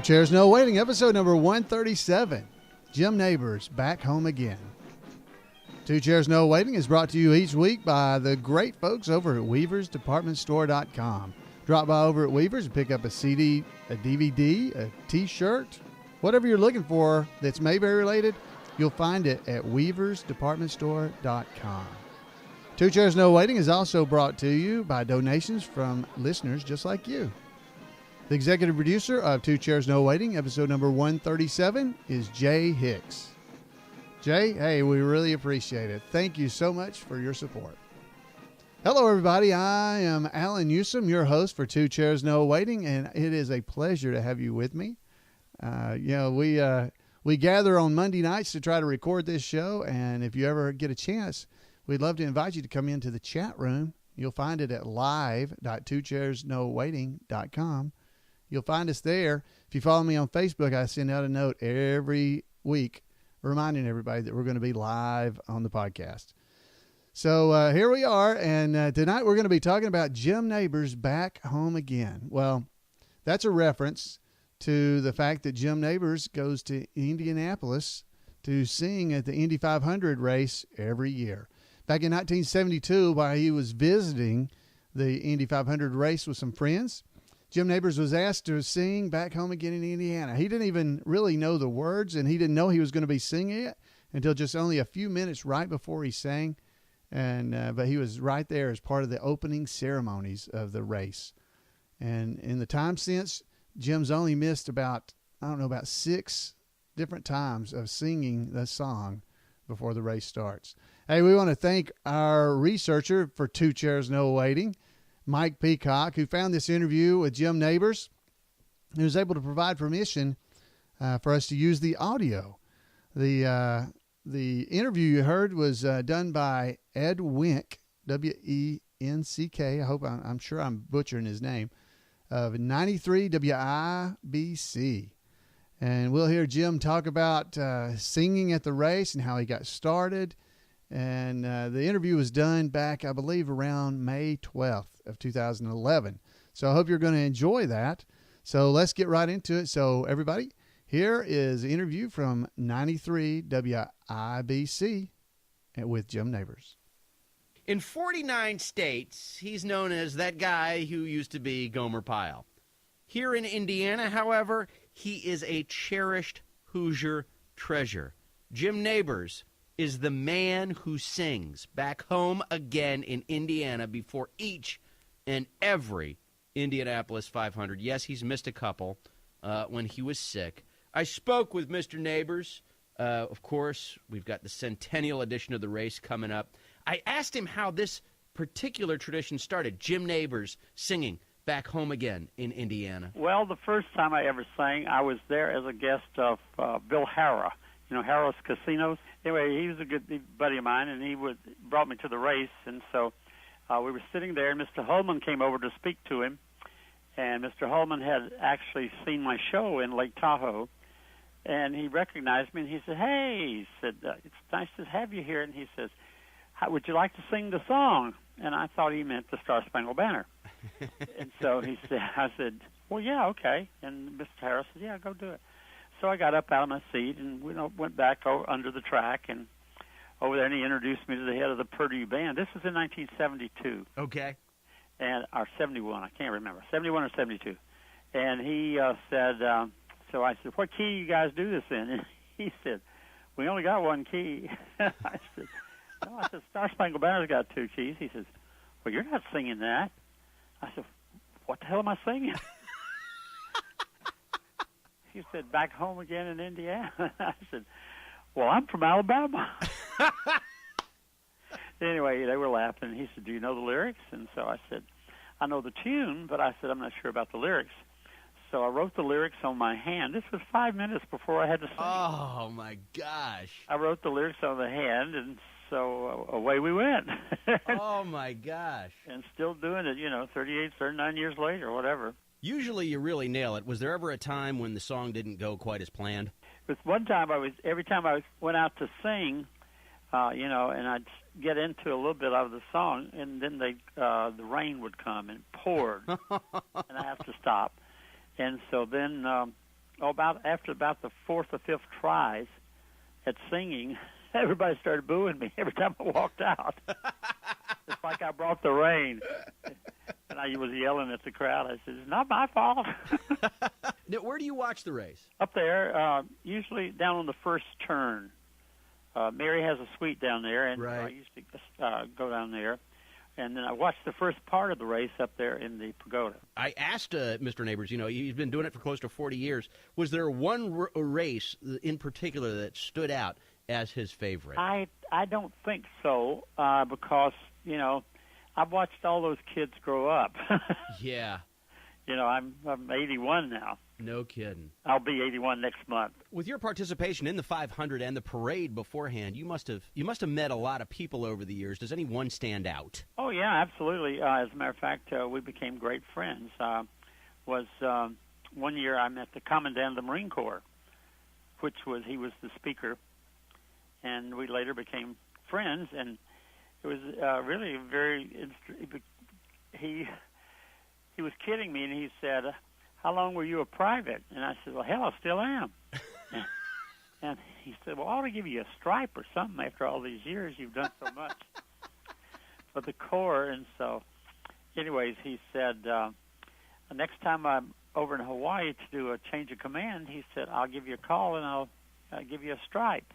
Chairs No Waiting, episode number 137. Jim Nabors back home again. Two Chairs No Waiting is brought to you each week by the great folks over at weaversdepartmentstore.com. Drop by over at Weavers and pick up a CD, a DVD, a T-shirt, whatever you're looking for that's Mayberry related, you'll find it at weaversdepartmentstore.com. Two Chairs No Waiting is also brought to you by donations from listeners just like you. The executive producer of Two Chairs No Waiting, episode number 137, is Jay Hicks. Jay, hey, we really appreciate it. Thank you so much for your support. Hello, everybody. I am Allan, Newsome, your host for Two Chairs No Waiting, and it is a pleasure to have you with me. We gather on Monday nights to try to record this show, and if you ever get a chance, we'd love to invite you to come into the chat room. You'll find it at live.twochairsnowaiting.com. You'll find us there. If you follow me on Facebook, I send out a note every week reminding everybody that we're going to be live on the podcast. So here we are, and tonight we're going to be talking about Jim Nabors back home again. Well, that's a reference to the fact that Jim Nabors goes to Indianapolis to sing at the Indy 500 race every year. Back in 1972, while he was visiting the Indy 500 race with some friends, Jim Nabors was asked to sing back home again in Indiana. He didn't even really know the words, and he didn't know he was going to be singing it until just only a few minutes right before he sang. But he was right there as part of the opening ceremonies of the race. And in the time since, Jim's only missed about 6 different times of singing the song before the race starts. Hey, we want to thank our researcher for Two Chairs No Waiting, Mike Peacock, who found this interview with Jim Nabors and was able to provide permission for us to use the audio. The interview you heard was done by Ed Wenck, W-E-N-C-K. I'm sure I'm butchering his name, of 93 WIBC. And we'll hear Jim talk about singing at the race and how he got started. And the interview was done back, I believe, around May 12th of 2011. So I hope you're going to enjoy that. So let's get right into it. So everybody, here is an interview from 93 WIBC with Jim Nabors. In 49 states, he's known as that guy who used to be Gomer Pyle. Here in Indiana, however, he is a cherished Hoosier treasure. Jim Nabors is the man who sings back home again in Indiana before each and every Indianapolis 500. Yes, he's missed a couple when he was sick. I spoke with Mr. Nabors. Of course, we've got the centennial edition of the race coming up. I asked him how this particular tradition started, Jim Nabors singing back home again in Indiana. Well, the first time I ever sang, I was there as a guest of Bill Harrah, Harrah's Casinos. Anyway, he was a good buddy of mine, and he brought me to the race, and so we were sitting there, and Mr. Holman came over to speak to him, and Mr. Holman had actually seen my show in Lake Tahoe, and he recognized me, and he said, "Hey," he said, "it's nice to have you here," and he says, "Would you like to sing the song?" And I thought he meant the Star Spangled Banner. And so I said, "Well, yeah, okay." And Mr. Harris said, "Yeah, go do it." So I got up out of my seat and went back under the track and over there, and he introduced me to the head of the Purdue Band. This was in 1972. Okay. Or 71, I can't remember, 71 or 72. And he said, so I said, "What key you guys do this in?" And he said, "We only got one key." I said, "No," I said, "Star Spangled Banner's got 2 keys." He says, "Well, you're not singing that." I said, "What the hell am I singing?" He said, "Back home again in Indiana." I said, "Well, I'm from Alabama." Anyway, they were laughing. He said, "Do you know the lyrics?" And so I said, "I know the tune, but I said, I'm not sure about the lyrics." So I wrote the lyrics on my hand. This was 5 minutes before I had to sing. Oh, my gosh. I wrote the lyrics on the hand, and so away we went. Oh, my gosh. And still doing it, 38, 39 years later, whatever. Usually you really nail it. Was there ever a time when the song didn't go quite as planned? But one time every time I went out to sing, and I'd get into a little bit of the song, and then the rain would come and poured, and I have to stop. And so then after about the fourth or fifth tries at singing, everybody started booing me every time I walked out. It's like I brought the rain. And I was yelling at the crowd. I said, "It's not my fault." Now, where do you watch the race? Up there, usually down on the first turn. Mary has a suite down there, and Right. I usually go down there. And then I watched the first part of the race up there in the pagoda. I asked Mr. Nabors, he's been doing it for close to 40 years. Was there one race in particular that stood out as his favorite? I don't think so, because, I've watched all those kids grow up. Yeah. I'm 81 now. No kidding. I'll be 81 next month. With your participation in the 500 and the parade beforehand, you must have met a lot of people over the years. Does any one stand out? Oh yeah, absolutely. As a matter of fact, we became great friends. One year I met the Commandant of the Marine Corps, he was the speaker, and we later became friends. And it was really he was kidding me, and he said, "How long were you a private?" And I said, "Well, hell, I still am." And he said, "Well, I ought to give you a stripe or something after all these years. You've done so much for the Corps." And so, anyways, he said, next time I'm over in Hawaii to do a change of command, he said, "I'll give you a call and I'll give you a stripe.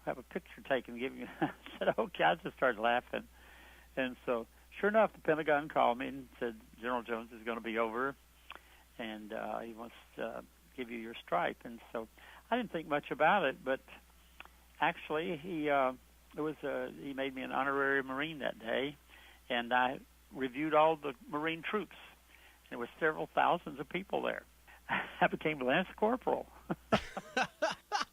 I'll have a picture taken." I said, "Okay." I just started laughing. And so, sure enough, the Pentagon called me and said, "General Jones is going to be over, and he wants to give you your stripe." And so I didn't think much about it, but actually he made me an honorary Marine that day, and I reviewed all the Marine troops. There were several thousands of people there. I became Lance Corporal.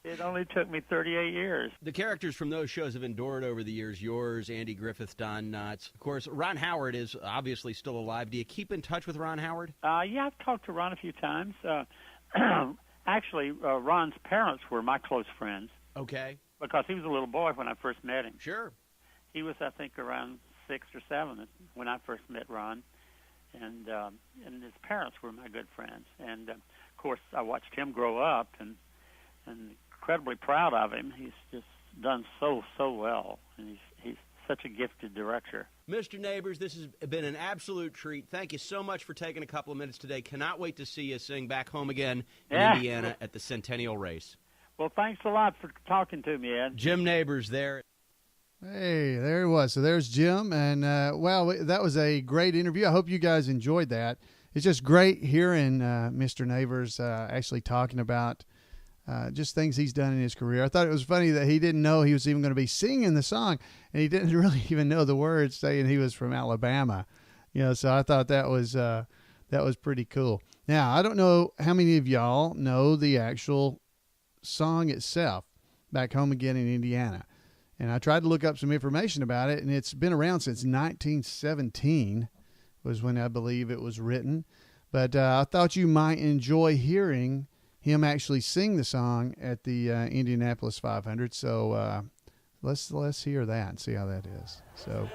It only took me 38 years. The characters from those shows have endured over the years. Yours, Andy Griffith, Don Knotts. Of course, Ron Howard is obviously still alive. Do you keep in touch with Ron Howard? Yeah, I've talked to Ron a few times. Actually, Ron's parents were my close friends. Okay. Because he was a little boy when I first met him. Sure. He was, I think, around 6 or 7 when I first met Ron. And his parents were my good friends. And, of course, I watched him grow up and incredibly proud of him. He's just done so well, and he's such a gifted director. Mr. Nabors, this has been an absolute treat. Thank you so much for taking a couple of minutes today. Cannot wait to see you sing back home again in Indiana at the Centennial Race. Well, thanks a lot for talking to me, Ed. Jim Nabors there. Hey, there he was. So there's Jim, and that was a great interview. I hope you guys enjoyed that. It's just great hearing Mr. Nabors actually talking about just things he's done in his career. I thought it was funny that he didn't know he was even going to be singing the song, and he didn't really even know the words, saying he was from Alabama. So I thought that was pretty cool. Now, I don't know how many of y'all know the actual song itself, Back Home Again in Indiana. And I tried to look up some information about it, and it's been around since 1917 was when I believe it was written. But I thought you might enjoy hearing him actually sing the song at the Indianapolis 500. So let's hear that and see how that is. So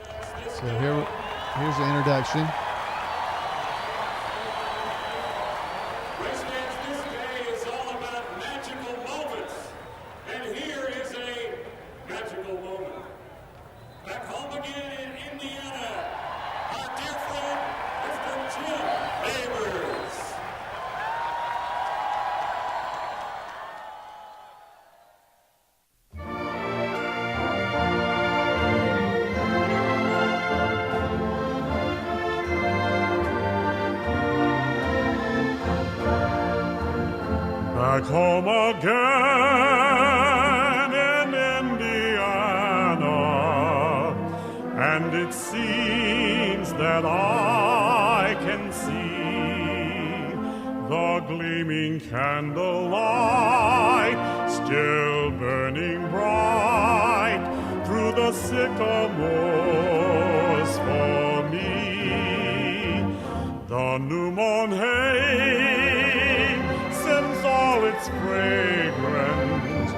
here's the introduction. Back home again in Indiana, and it seems that I can see the gleaming candlelight still burning bright through the sycamores for me. The new mown hay sends all its fragrance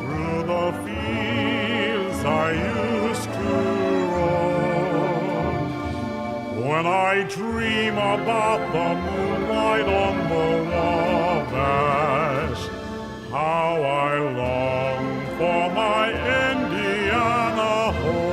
through the fields I used to roam. When I dream about the moonlight on the Wabash, I long for my Indiana home.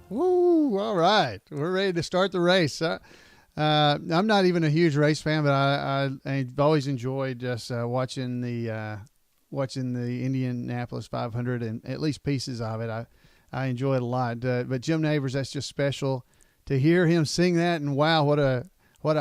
Woo! All right, we're ready to start the race. I'm not even a huge race fan, but I've always enjoyed just watching the Indianapolis 500 and at least pieces of it. I enjoy it a lot. But Jim Nabors, that's just special to hear him sing that, and wow, what a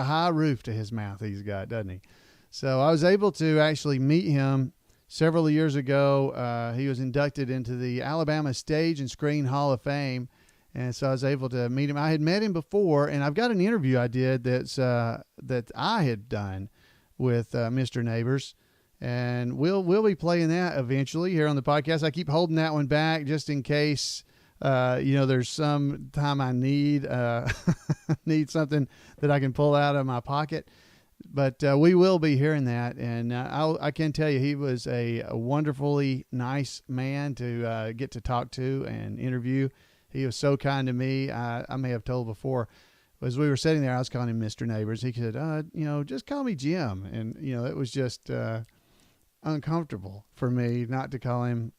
high roof to his mouth he's got, doesn't he? So I was able to actually meet him several years ago. He was inducted into the Alabama Stage and Screen Hall of Fame, and so I was able to meet him. I had met him before, and I've got an interview I did that I had done with Mr. Nabors. And we'll be playing that eventually here on the podcast. I keep holding that one back just in case, there's some time I need need something that I can pull out of my pocket. But we will be hearing that, and I can tell you he was a wonderfully nice man to get to talk to and interview. He was so kind to me. I may have told before, as we were sitting there, I was calling him Mr. Nabors. He said, just call me Jim. And, it was just uncomfortable for me not to call him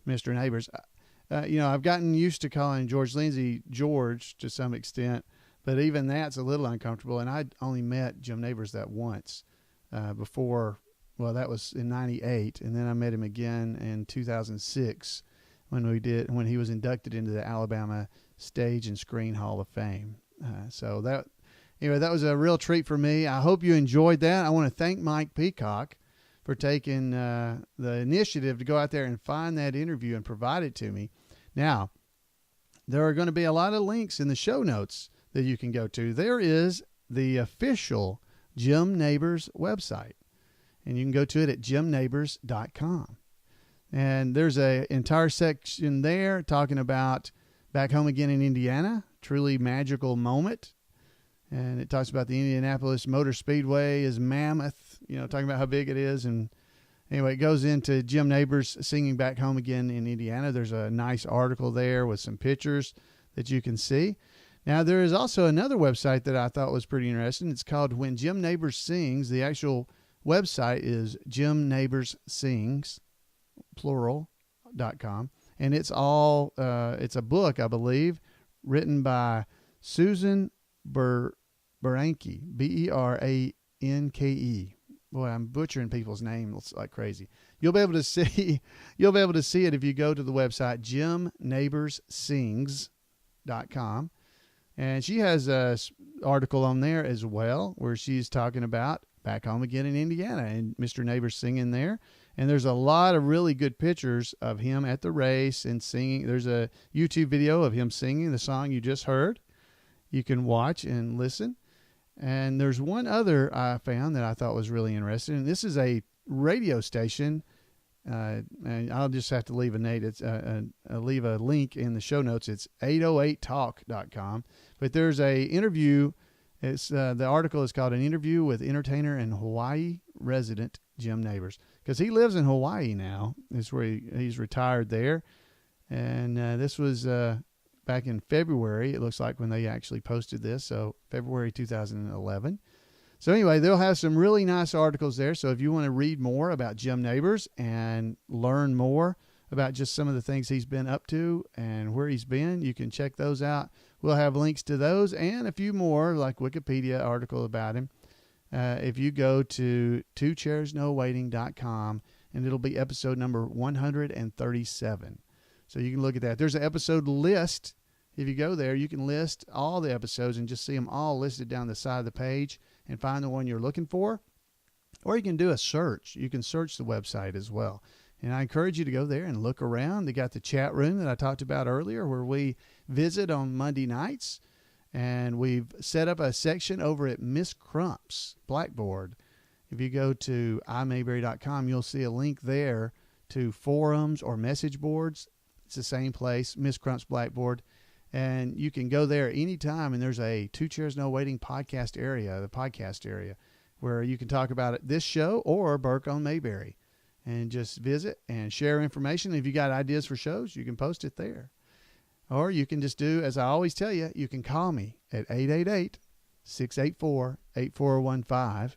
Mr. Nabors. I've gotten used to calling George Lindsay George to some extent, but even that's a little uncomfortable. And I'd only met Jim Nabors that once before. Well, that was in '98, and then I met him again in 2006 when he was inducted into the Alabama Stage and Screen Hall of Fame. So that was a real treat for me. I hope you enjoyed that. I want to thank Mike Peacock for taking the initiative to go out there and find that interview and provide it to me. Now, there are going to be a lot of links in the show notes that you can go to. There is the official Jim Nabors website, and you can go to it at jimnabors.com. And there's an entire section there talking about Back Home Again in Indiana, truly magical moment. And it talks about the Indianapolis Motor Speedway is mammoth, talking about how big it is. And anyway, it goes into Jim Nabors singing Back Home Again in Indiana. There's a nice article there with some pictures that you can see. Now, there is also another website that I thought was pretty interesting. It's called When Jim Nabors Sings. The actual website is jimnaborssings, plural.com. And it's it's a book, I believe, written by Susan Beranke, Beranke. Boy, I'm butchering people's names like crazy. You'll be able to see it if you go to the website jimnaborssings.com. And she has a article on there as well where she's talking about Back Home Again in Indiana and Mr. Nabors singing there. And there's a lot of really good pictures of him at the race and singing. There's a YouTube video of him singing the song you just heard. You can watch and listen. And there's one other I found that I thought was really interesting. And this is a radio station, and I'll just have to leave leave a link in the show notes. It's 808talk.com. But there's a interview. It's the article is called "An Interview with Entertainer and Hawaii Resident Jim Nabors," because he lives in Hawaii now. That's where he's retired there. And this was back in February, it looks like, when they actually posted this. So February 2011. So anyway, they'll have some really nice articles there. So if you want to read more about Jim Nabors and learn more about just some of the things he's been up to and where he's been, you can check those out. We'll have links to those and a few more, like Wikipedia article about him. If you go to twochairsnowaiting.com, and it'll be episode number 137. So you can look at that. There's an episode list. If you go there, you can list all the episodes and just see them all listed down the side of the page and find the one you're looking for. Or you can do a search. You can search the website as well. And I encourage you to go there and look around. They got the chat room that I talked about earlier where we visit on Monday nights. And we've set up a section over at Miss Crump's Blackboard. If you go to imayberry.com, you'll see a link there to forums or message boards. It's the same place, Miss Crump's Blackboard. And you can go there anytime, and there's a Two Chairs No Waiting podcast area, the podcast area, where you can talk about this show or Burke on Mayberry. And just visit and share information. If you got ideas for shows, you can post it there. Or you can just do, as I always tell you, you can call me at 684-8415.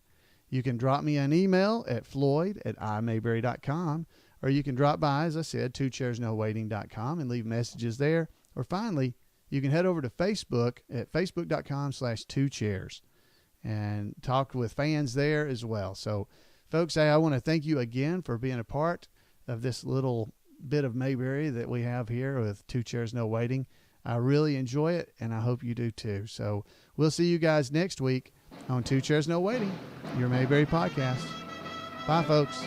You can drop me an email at floyd@imayberry.com, or you can drop by, as I said, twochairsnowaiting.com and leave messages there. Or finally, you can head over to Facebook at facebook.com/2chairs and talk with fans there as well. So, folks, I want to thank you again for being a part of this little bit of Mayberry that we have here with Two Chairs No Waiting. I really enjoy it, and I hope you do too. So we'll see you guys next week on Two Chairs No Waiting, your Mayberry podcast. Bye, folks.